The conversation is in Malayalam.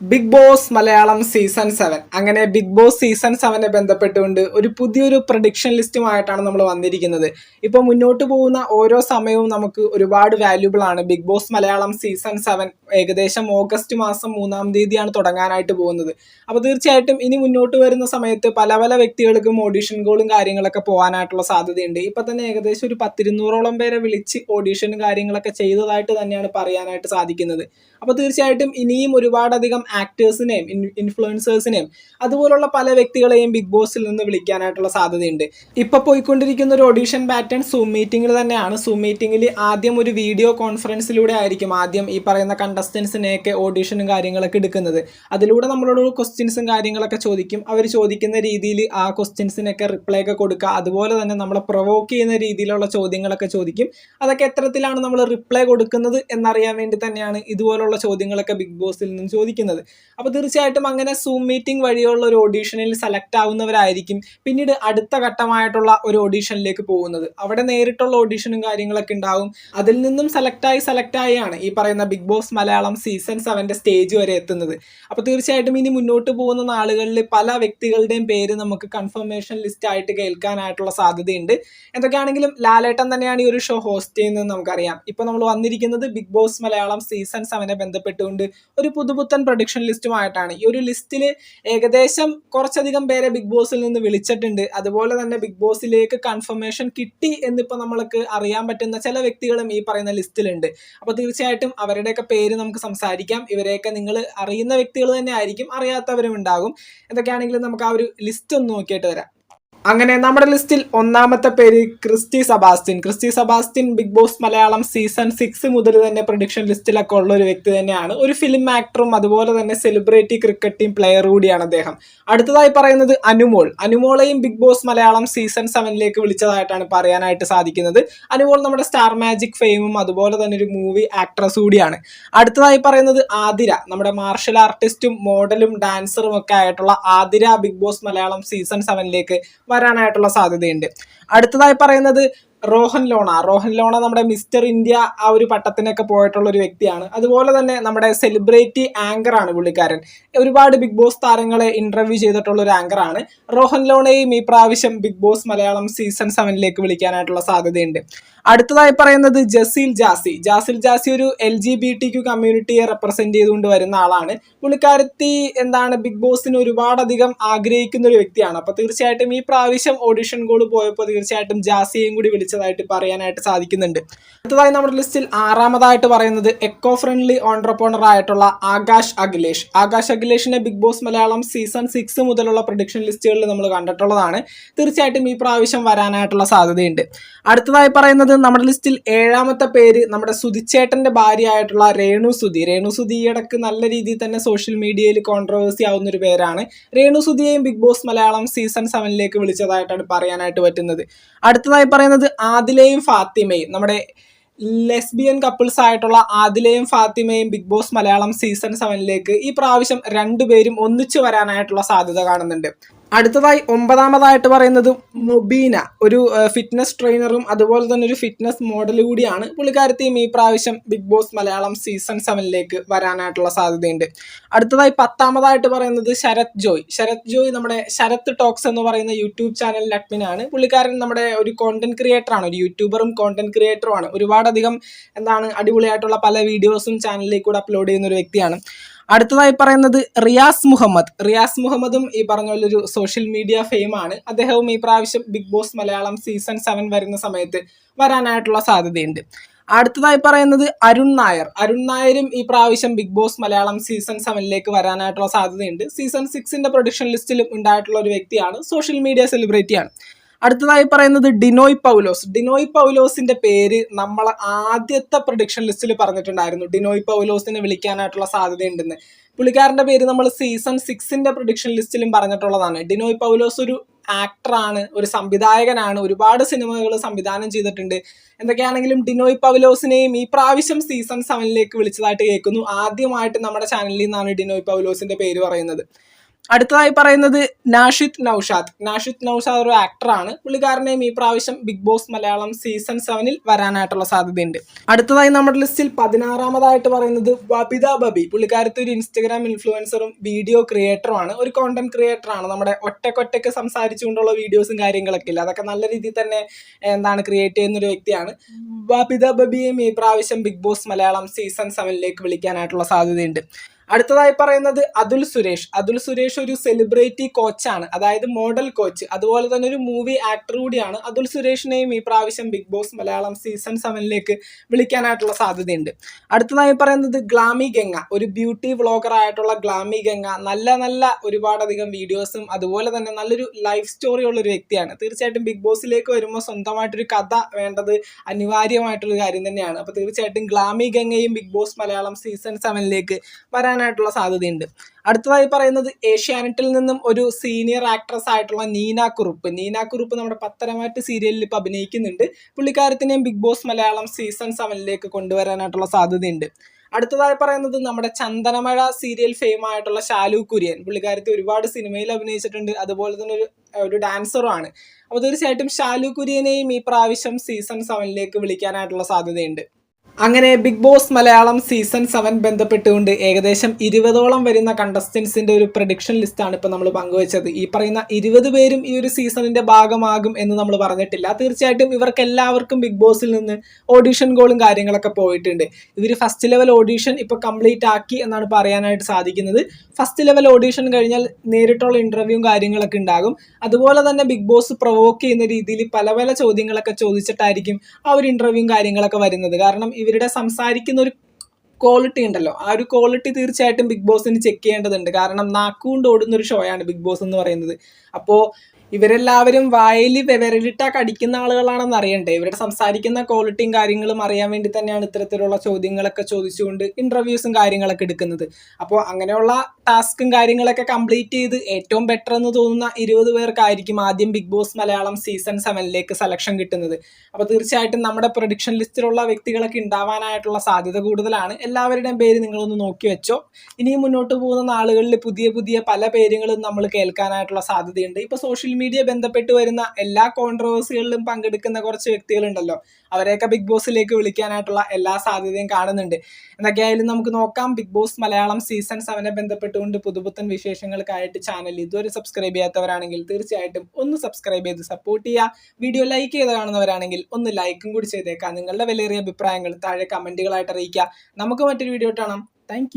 ബിഗ് ബോസ് മലയാളം സീസൺ 7 അങ്ങനെ ബിഗ് ബോസ് സീസൺ 7 ബന്ധപ്പെട്ടുകൊണ്ട് ഒരു പുതിയൊരു പ്രഡിക്ഷൻ ലിസ്റ്റുമായിട്ടാണ് നമ്മൾ വന്നിരിക്കുന്നത്. ഇപ്പോൾ മുന്നോട്ട് പോകുന്ന ഓരോ സമയവും നമുക്ക് ഒരുപാട് വാല്യുബിൾ ആണ്. ബിഗ് ബോസ് മലയാളം സീസൺ 7 ഏകദേശം ഓഗസ്റ്റ് മാസം 3-ാം തീയതിയാണ് തുടങ്ങാനായിട്ട് പോകുന്നത്. അപ്പോൾ തീർച്ചയായിട്ടും ഇനി മുന്നോട്ട് വരുന്ന സമയത്ത് പല പല വ്യക്തികൾക്കും ഓഡിഷൻ കോളും കാര്യങ്ങളൊക്കെ പോകാനായിട്ടുള്ള സാധ്യതയുണ്ട്. ഇപ്പം തന്നെ ഏകദേശം ഒരു 100-200ഓളം പേരെ വിളിച്ച് ഓഡിഷനും കാര്യങ്ങളൊക്കെ ചെയ്തതായിട്ട് തന്നെയാണ് പറയാനായിട്ട് സാധിക്കുന്നത്. അപ്പോൾ തീർച്ചയായിട്ടും ഇനിയും ഒരുപാടധികം ആക്ടേഴ്സിനെയും ഇൻഫ്ലുവൻസേഴ്സിനെയും അതുപോലുള്ള പല വ്യക്തികളെയും ബിഗ് ബോസിൽ നിന്ന് വിളിക്കാനായിട്ടുള്ള സാധ്യതയുണ്ട്. ഇപ്പൊ പോയിക്കൊണ്ടിരിക്കുന്ന ഒരു ഓഡീഷൻ പാറ്റേൺ സൂം മീറ്റിംഗിൽ തന്നെയാണ്. സൂം മീറ്റിംഗിൽ ആദ്യം ഒരു വീഡിയോ കോൺഫറൻസിലൂടെ ആയിരിക്കും ആദ്യം ഈ പറയുന്ന കണ്ടസ്റ്റൻസിനെയൊക്കെ ഓഡീഷനും കാര്യങ്ങളൊക്കെ എടുക്കുന്നത്. അതിലൂടെ നമ്മളോട് ക്വസ്റ്റ്യൻസും കാര്യങ്ങളൊക്കെ ചോദിക്കും. അവർ ചോദിക്കുന്ന രീതിയിൽ ആ ക്വസ്റ്റ്യൻസിനൊക്കെ റിപ്ലൈ ഒക്കെ കൊടുക്കുക. അതുപോലെ തന്നെ നമ്മളെ പ്രൊവോക്ക് ചെയ്യുന്ന രീതിയിലുള്ള ചോദ്യങ്ങളൊക്കെ ചോദിക്കും. അതൊക്കെ എത്തരത്തിലാണ് നമ്മൾ റിപ്ലൈ കൊടുക്കുന്നത് എന്നറിയാൻ വേണ്ടി തന്നെയാണ് ഇതുപോലുള്ള ചോദ്യങ്ങളൊക്കെ ബിഗ് ബോസിൽ നിന്ന് ചോദിക്കുന്നത്. അപ്പോൾ തീർച്ചയായിട്ടും അങ്ങനെ സൂം മീറ്റിംഗ് വഴിയുള്ള ഒരു ഓഡീഷനിൽ സെലക്ട് ആവുന്നവരായിരിക്കും പിന്നീട് അടുത്ത ഘട്ടമായിട്ടുള്ള ഒരു ഓഡീഷനിലേക്ക് പോകുന്നത്. അവിടെ നേരിട്ടുള്ള ഓഡീഷനും കാര്യങ്ങളൊക്കെ ഉണ്ടാവും. അതിൽ നിന്നും സെലക്ട് ആയാണ് ഈ പറയുന്ന Bigg boss Malayalam season 7 stage വരെ എത്തുന്നത്. അപ്പോൾ തീർച്ചയായിട്ടും ഇനി മുന്നോട്ട് പോകുന്ന നാളുകളിൽ പല വ്യക്തികളുടെയും പേര് നമുക്ക് കൺഫർമേഷൻ ലിസ്റ്റ് ആയിട്ട് കേൾക്കാനായിട്ടുള്ള സാധ്യതയുണ്ട്. എന്തൊക്കെയാണെങ്കിലും ലാലേട്ടൻ തന്നെയാണ് ഈ ഒരു ഷോ ഹോസ്റ്റ് ചെയ്യുന്നത് നമുക്കറിയാം. ഇപ്പോൾ നമ്മൾ വന്നിരിക്കുന്നത് ബിഗ് ബോസ് മലയാളം സീസൺ 7 ബന്ധപ്പെട്ടുകൊണ്ട് ഒരു പുതുപുത്തൻ പ്രൊഡിക്ഷൻ ലിസ്റ്റുമായിട്ടാണ്. ഈ ഒരു ലിസ്റ്റിൽ ഏകദേശം കുറച്ചധികം പേരെ ബിഗ് ബോസിൽ നിന്ന് വിളിച്ചിട്ടുണ്ട്. അതുപോലെ തന്നെ ബിഗ് ബോസിലേക്ക് കൺഫർമേഷൻ കിട്ടി എന്നിപ്പോൾ നമ്മൾക്ക് അറിയാൻ പറ്റുന്ന ചില വ്യക്തികളും ഈ പറയുന്ന ലിസ്റ്റിലുണ്ട്. അപ്പോൾ തീർച്ചയായിട്ടും അവരുടെയൊക്കെ പേര് നമുക്ക് സംസാരിക്കാം. ഇവരെയൊക്കെ നിങ്ങൾ അറിയുന്ന വ്യക്തികൾ തന്നെ ആയിരിക്കും, അറിയാത്തവരും ഉണ്ടാകും. എന്തൊക്കെയാണെങ്കിലും നമുക്ക് ആ ഒരു ലിസ്റ്റ് ഒന്ന് നോക്കിയിട്ട് വരാം. അങ്ങനെ നമ്മുടെ ലിസ്റ്റിൽ ഒന്നാമത്തെ പേര് Christy Sebastian Bigg boss Malayalam season 6 മുതൽ തന്നെ പ്രൊഡിക്ഷൻ ലിസ്റ്റിലൊക്കെ ഉള്ള ഒരു വ്യക്തി തന്നെയാണ്. ഒരു ഫിലിം ആക്ടറും അതുപോലെ തന്നെ സെലിബ്രിറ്റി ക്രിക്കറ്റ് ടീം പ്ലെയർ കൂടിയാണ് അദ്ദേഹം. അടുത്തതായി പറയുന്നത് അനുമോളെയും ബിഗ് ബോസ് മലയാളം സീസൺ 7 വിളിച്ചതായിട്ടാണ് പറയാനായിട്ട് സാധിക്കുന്നത്. അനുമോൾ നമ്മുടെ സ്റ്റാർ മാജിക് ഫെയിമും അതുപോലെ തന്നെ ഒരു മൂവി ആക്ട്രസ് കൂടിയാണ്. അടുത്തതായി പറയുന്നത് ആതിര, നമ്മുടെ മാർഷൽ ആർട്ടിസ്റ്റും മോഡലും ഡാൻസറും ഒക്കെ ആയിട്ടുള്ള Athira Bigg boss Malayalam season 7 വരാനായിട്ടുള്ള സാധ്യതയുണ്ട്. അടുത്തതായി പറയുന്നത് റോഹൻ ലോണ നമ്മുടെ മിസ്റ്റർ ഇന്ത്യ ആ ഒരു പട്ടത്തിനൊക്കെ പോയിട്ടുള്ള ഒരു വ്യക്തിയാണ്. അതുപോലെ തന്നെ നമ്മുടെ സെലിബ്രിറ്റി ആങ്കർ ആണ് പുള്ളിക്കാരൻ. ഒരുപാട് ബിഗ് ബോസ് താരങ്ങളെ ഇന്റർവ്യൂ ചെയ്തിട്ടുള്ള ഒരു ആങ്കർ ആണ്. റോഹൻ ലോണയും ഈ പ്രാവശ്യം ബിഗ് ബോസ് മലയാളം സീസൺ 7 വിളിക്കാനായിട്ടുള്ള സാധ്യതയുണ്ട്. അടുത്തതായി പറയുന്നത് ജാസിൽ ജാസി ഒരു LGBTQ കമ്മ്യൂണിറ്റിയെ റെപ്രസെന്റ് ചെയ്തുകൊണ്ട് വരുന്ന ആളാണ്. പുള്ളിക്കാരത്തി ബിഗ് ബോസിന് ഒരുപാടധികം ആഗ്രഹിക്കുന്ന ഒരു വ്യക്തിയാണ്. അപ്പൊ തീർച്ചയായിട്ടും ഈ പ്രാവശ്യം ഓഡിഷൻ കോൾ പോയപ്പോൾ തീർച്ചയായിട്ടും ജാസിയെയും കൂടി വിളിച്ചതായിട്ട് പറയാനായിട്ട് സാധിക്കുന്നുണ്ട്. അടുത്തതായി നമ്മുടെ ലിസ്റ്റിൽ ആറാമതായിട്ട് പറയുന്നത് എക്കോ ഫ്രണ്ട്ലി ഓൺട്രപ്രണർ ആയിട്ടുള്ള ആകാശ് അഖിലേഷിനെ ബിഗ് ബോസ് മലയാളം സീസൺ 6 മുതലുള്ള പ്രൊഡിക്ഷൻ ലിസ്റ്റുകളിൽ നമ്മൾ കണ്ടിട്ടുള്ളതാണ്. തീർച്ചയായിട്ടും ഈ പ്രാവശ്യം വരാനായിട്ടുള്ള സാധ്യതയുണ്ട്. അടുത്തതായി പറയുന്നത് നമ്മുടെ ലിസ്റ്റിൽ ഏഴാമത്തെ പേര് നമ്മുടെ സുധിച്ചേട്ടന്റെ ഭാര്യയായിട്ടുള്ള രേണുസുതി ഇടക്ക് നല്ല രീതിയിൽ തന്നെ സോഷ്യൽ മീഡിയയിൽ കോൺട്രവേഴ്സി ആവുന്ന ഒരു പേരാണ്. രേണുസുതിയെയും ബിഗ് ബോസ് മലയാളം സീസൺ 7 വിളിച്ചതായിട്ടാണ് പറയാനായിട്ട് പറ്റുന്നത്. അടുത്തതായി പറയുന്നത് ആദിലയും ഫാത്തിമയും, നമ്മുടെ ലെസ്ബിയൻ കപ്പിൾസ് ആയിട്ടുള്ള ആദിലയും ഫാത്തിമയും ബിഗ് ബോസ് മലയാളം സീസൺ 7 ഈ പ്രാവശ്യം രണ്ടുപേരും ഒന്നിച്ചു വരാനായിട്ടുള്ള സാധ്യത കാണുന്നുണ്ട്. അടുത്തതായി ഒമ്പതാമതായിട്ട് പറയുന്നത് മുബീന, ഒരു ഫിറ്റ്നസ് ട്രെയിനറും അതുപോലെ തന്നെ ഒരു ഫിറ്റ്നസ് മോഡൽ കൂടിയാണ്. പുള്ളിക്കാരത്തെയും ഈ പ്രാവശ്യം ബിഗ് ബോസ് മലയാളം സീസൺ 7 വരാനായിട്ടുള്ള സാധ്യതയുണ്ട്. അടുത്തതായി പത്താമതായിട്ട് പറയുന്നത് ശരത് ജോയ് നമ്മുടെ ശരത് ടോക്സ് എന്ന് പറയുന്ന യൂട്യൂബ് ചാനലിൽ അഡ്മിനാണ്. പുള്ളിക്കാരൻ നമ്മുടെ ഒരു കോണ്ടന്റ് ക്രിയേറ്ററാണ്, ഒരു യൂട്യൂബറും കോണ്ടന്റ് ക്രിയേറ്ററുമാണ്. ഒരുപാടധികം അടിപൊളിയായിട്ടുള്ള പല വീഡിയോസും ചാനലിലേക്ക് കൂടെ അപ്ലോഡ് ചെയ്യുന്ന ഒരു വ്യക്തിയാണ്. അടുത്തതായി പറയുന്നത് റിയാസ് മുഹമ്മദും ഈ പറഞ്ഞ പോലെ ഒരു സോഷ്യൽ മീഡിയ ഫെയിമാണ്. അദ്ദേഹവും ഈ പ്രാവശ്യം ബിഗ് ബോസ് മലയാളം സീസൺ 7 വരുന്ന സമയത്ത് വരാനായിട്ടുള്ള സാധ്യതയുണ്ട്. അടുത്തതായി പറയുന്നത് അരുൺ നായരും ഈ പ്രാവശ്യം ബിഗ് ബോസ് മലയാളം സീസൺ 7 വരാനായിട്ടുള്ള സാധ്യതയുണ്ട്. സീസൺ 6 പ്രൊഡിക്ഷൻ ലിസ്റ്റിലും ഉണ്ടായിട്ടുള്ള ഒരു വ്യക്തിയാണ്, സോഷ്യൽ മീഡിയ സെലിബ്രിറ്റിയാണ്. അടുത്തതായി പറയുന്നത് ഡിനോയ് പൗലോസിന്റെ പേര് നമ്മൾ ആദ്യത്തെ പ്രൊഡിക്ഷൻ ലിസ്റ്റിൽ പറഞ്ഞിട്ടുണ്ടായിരുന്നു. ഡിനോയ് പൗലോസിനെ വിളിക്കാനായിട്ടുള്ള സാധ്യതയുണ്ടെന്ന്. പുള്ളിക്കാരന്റെ പേര് നമ്മൾ സീസൺ 6 പ്രൊഡിക്ഷൻ ലിസ്റ്റിലും പറഞ്ഞിട്ടുള്ളതാണ്. ഡിനോയ് പൗലോസ് ഒരു ആക്ടറാണ്, ഒരു സംവിധായകനാണ്, ഒരുപാട് സിനിമകൾ സംവിധാനം ചെയ്തിട്ടുണ്ട്. എന്തൊക്കെയാണെങ്കിലും ഡിനോയ് പൗലോസിനെയും ഈ പ്രാവശ്യം സീസൺ 7 വിളിച്ചതായിട്ട് കേൾക്കുന്നു. ആദ്യമായിട്ട് നമ്മുടെ ചാനലിൽ നിന്നാണ് ഡിനോയ് പൗലോസിന്റെ പേര് പറയുന്നത്. അടുത്തതായി പറയുന്നത് നാഷിദ് നൗഷാദ് ഒരു ആക്ടറാണ്. പുള്ളിക്കാരനെയും ഈ പ്രാവശ്യം ബിഗ് ബോസ് മലയാളം സീസൺ 7 വരാനായിട്ടുള്ള സാധ്യതയുണ്ട്. അടുത്തതായി നമ്മുടെ ലിസ്റ്റിൽ 16-ാമതായിട്ട് പറയുന്നത് ബബിത ബബി. പുള്ളിക്കാരത്തെ ഒരു ഇൻസ്റ്റഗ്രാം ഇൻഫ്ലുവൻസറും വീഡിയോ ക്രിയേറ്ററുമാണ്, ഒരു കോണ്ടന്റ് ക്രിയേറ്ററാണ്. നമ്മുടെ ഒറ്റക്കൊറ്റയ്ക്ക് സംസാരിച്ചുകൊണ്ടുള്ള വീഡിയോസും കാര്യങ്ങളൊക്കെ ഇല്ല, അതൊക്കെ നല്ല രീതിയിൽ തന്നെ ക്രിയേറ്റ് ചെയ്യുന്ന ഒരു വ്യക്തിയാണ്. ബബിത ബബിയും ഈ പ്രാവശ്യം ബിഗ് ബോസ് മലയാളം സീസൺ 7 വിളിക്കാനായിട്ടുള്ള സാധ്യതയുണ്ട്. അടുത്തതായി പറയുന്നത് അതുൽ സുരേഷ് ഒരു സെലിബ്രിറ്റി കോച്ചാണ്, അതായത് മോഡൽ കോച്ച്, അതുപോലെ തന്നെ ഒരു മൂവി ആക്ടർ കൂടിയാണ്. അതുൽ സുരേഷിനെയും ഈ പ്രാവശ്യം ബിഗ് ബോസ് മലയാളം സീസൺ 7 വിളിക്കാനായിട്ടുള്ള സാധ്യതയുണ്ട്. അടുത്തതായി പറയുന്നത് ഗ്ലാമി ഗംഗ, ഒരു ബ്യൂട്ടി വ്ളോഗർ ആയിട്ടുള്ള ഗ്ലാമി ഗംഗ നല്ല ഒരുപാടധികം വീഡിയോസും അതുപോലെ തന്നെ നല്ലൊരു ലൈഫ് സ്റ്റോറി ഉള്ള ഒരു വ്യക്തിയാണ്. തീർച്ചയായിട്ടും ബിഗ് ബോസിലേക്ക് വരുമ്പോൾ സ്വന്തമായിട്ടൊരു കഥ വേണ്ടത് അനിവാര്യമായിട്ടുള്ള കാര്യം തന്നെയാണ്. അപ്പോൾ തീർച്ചയായിട്ടും ഗ്ലാമി ഗംഗയും ബിഗ് ബോസ് മലയാളം സീസൺ 7 വരാനായിട്ടുള്ള സാധ്യതയുണ്ട്. അടുത്തതായി പറയുന്നത് ഏഷ്യാനെറ്റിൽ നിന്നും ഒരു സീനിയർ ആക്ട്രസ് ആയിട്ടുള്ള നീന കുറുപ്പ് നമ്മുടെ പത്തരമാറ്റ് സീരിയലിൽ ഇപ്പോൾ അഭിനയിക്കുന്നുണ്ട്. പുള്ളിക്കാരത്തിനെയും ബിഗ് ബോസ് മലയാളം സീസൺ 7 കൊണ്ടുവരാനായിട്ടുള്ള സാധ്യതയുണ്ട്. അടുത്തതായി പറയുന്നത് നമ്മുടെ ചന്ദനമഴ സീരിയൽ ഫെയിം ആയിട്ടുള്ള ശാലു കുര്യൻ. പുള്ളിക്കാരത്തി ഒരുപാട് സിനിമയിൽ അഭിനയിച്ചിട്ടുണ്ട്, അതുപോലെ തന്നെ ഒരു ഡാൻസറുമാണ്. അപ്പോൾ തീർച്ചയായിട്ടും ശാലു കുര്യനെയും ഈ പ്രാവശ്യം സീസൺ 7 വിളിക്കാനായിട്ടുള്ള സാധ്യതയുണ്ട്. അങ്ങനെ ബിഗ് ബോസ് മലയാളം സീസൺ 7 ബന്ധപ്പെട്ടുകൊണ്ട് ഏകദേശം 20ഓളം വരുന്ന കണ്ടസ്റ്റൻസിന്റെ ഒരു പ്രഡിക്ഷൻ ലിസ്റ്റാണ് ഇപ്പോൾ നമ്മൾ പങ്കുവച്ചത്. ഈ പറയുന്ന 20 പേരും ഈ ഒരു സീസണിന്റെ ഭാഗമാകും എന്ന് നമ്മൾ പറഞ്ഞിട്ടില്ല. തീർച്ചയായിട്ടും ഇവർക്ക് എല്ലാവർക്കും ബിഗ് ബോസിൽ നിന്ന് ഓഡീഷൻ കോളും കാര്യങ്ങളൊക്കെ പോയിട്ടുണ്ട്. ഇവർ ഫസ്റ്റ് ലെവൽ ഓഡീഷൻ ഇപ്പോൾ കംപ്ലീറ്റ് ആക്കി എന്നാണ് പറയാനായിട്ട് സാധിക്കുന്നത്. ഫസ്റ്റ് ലെവൽ ഓഡീഷൻ കഴിഞ്ഞാൽ നേരിട്ടുള്ള ഇന്റർവ്യൂവും കാര്യങ്ങളൊക്കെ ഉണ്ടാകും. അതുപോലെ തന്നെ ബിഗ് ബോസ് പ്രൊവോക്ക് ചെയ്യുന്ന രീതിയിൽ പല ചോദ്യങ്ങളൊക്കെ ചോദിച്ചിട്ടായിരിക്കും ആ ഒരു ഇന്റർവ്യൂവും കാര്യങ്ങളൊക്കെ വരുന്നത്. കാരണം ഇവരുടെ സംസാരിക്കുന്ന ഒരു ക്വാളിറ്റി ഉണ്ടല്ലോ, ആ ഒരു ക്വാളിറ്റി തീർച്ചയായിട്ടും ബിഗ് ബോസിന് ചെക്ക് ചെയ്യേണ്ടതുണ്ട്. കാരണം നാക്കുകൊണ്ട് ഓടുന്ന ഒരു ഷോയാണ് ബിഗ് ബോസ് എന്ന് പറയുന്നത്. അപ്പോൾ ഇവരെല്ലാവരും വായിൽ വിരലിട്ടാ കടിക്കുന്ന ആളുകളാണെന്ന് അറിയണ്ടേ. ഇവരുടെ സംസാരിക്കുന്ന ക്വാളിറ്റിയും കാര്യങ്ങളും അറിയാൻ വേണ്ടി തന്നെയാണ് ഇത്തരത്തിലുള്ള ചോദ്യങ്ങളൊക്കെ ചോദിച്ചുകൊണ്ട് ഇന്റർവ്യൂസും കാര്യങ്ങളൊക്കെ എടുക്കുന്നത്. അപ്പോൾ അങ്ങനെയുള്ള ടാസ്കും കാര്യങ്ങളൊക്കെ കംപ്ലീറ്റ് ചെയ്ത് ഏറ്റവും ബെറ്റർ എന്ന് തോന്നുന്ന 20 പേർക്കായിരിക്കും ആദ്യം Bigg boss Malayalam season 7 selection കിട്ടുന്നത്. അപ്പോൾ തീർച്ചയായിട്ടും നമ്മുടെ പ്രൊഡിക്ഷൻ ലിസ്റ്റിലുള്ള വ്യക്തികളൊക്കെ ഉണ്ടാവാനായിട്ടുള്ള സാധ്യത കൂടുതലാണ്. എല്ലാവരുടെയും പേര് നിങ്ങളൊന്ന് നോക്കി വെച്ചോ. ഇനിയും മുന്നോട്ട് പോകുന്ന നാളുകളിൽ പുതിയ പല പേരുകളും നമ്മൾ കേൾക്കാനായിട്ടുള്ള സാധ്യതയുണ്ട്. ഇപ്പോൾ സോഷ്യൽ മീഡിയ ബന്ധപ്പെട്ട് വരുന്ന എല്ലാ കോൺട്രവേഴ്സികളിലും പങ്കെടുക്കുന്ന കുറച്ച് വ്യക്തികളുണ്ടല്ലോ, അവരെയൊക്കെ ബിഗ് ബോസിലേക്ക് വിളിക്കാനായിട്ടുള്ള എല്ലാ സാധ്യതയും കാണുന്നുണ്ട്. എന്തൊക്കെയായാലും നമുക്ക് നോക്കാം. ബിഗ് ബോസ് മലയാളം സീസൺ 7 ബന്ധപ്പെട്ടുകൊണ്ട് പുതുപുത്തൻ വിശേഷങ്ങൾക്കായിട്ട് ചാനൽ ഇതുവരെ സബ്സ്ക്രൈബ് ചെയ്യാത്തവരാണെങ്കിൽ തീർച്ചയായിട്ടും ഒന്ന് സബ്സ്ക്രൈബ് ചെയ്ത് സപ്പോർട്ട് ചെയ്യുക. വീഡിയോ ലൈക്ക് ചെയ്ത് കാണുന്നവരാണെങ്കിൽ ഒന്ന് ലൈക്കും കൂടി ചെയ്തേക്കാം. നിങ്ങളുടെ വിലയേറിയ അഭിപ്രായങ്ങൾ താഴെ കമന്റുകളായിട്ട് അറിയിക്കുക. നമുക്ക് മറ്റൊരു വീഡിയോ കാണാം. താങ്ക്